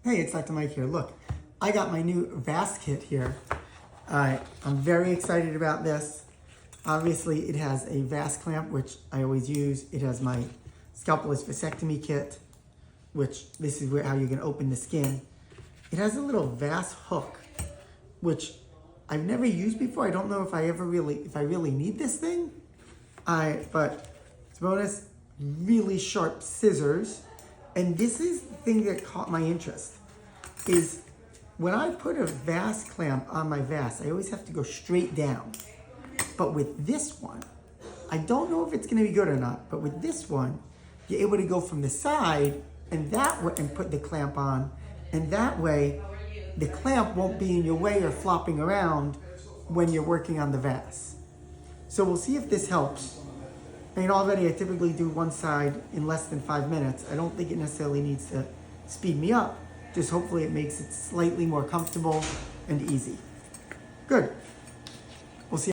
Hey, it's Dr. Mike here. Look, I got my new VAS kit here. I'm very excited about this. Obviously, it has a VAS clamp, which I always use. It has my scalpeless vasectomy kit, which this is how you can open the skin. It has a little VAS hook, which I've never used before. I don't know if I really need this thing. But it's bonus, really sharp scissors. And this is the thing that caught my interest, is when I put a VAS clamp on my VAS, I always have to go straight down. But with this one, I don't know if it's gonna be good or not, but with this one, you're able to go from the side and that way and put the clamp on, and that way the clamp won't be in your way or flopping around when you're working on the VAS. So we'll see if this helps. I mean, already I typically do one side in less than 5 minutes. I don't think it necessarily needs to speed me up. Just hopefully it makes it slightly more comfortable and easy. Good.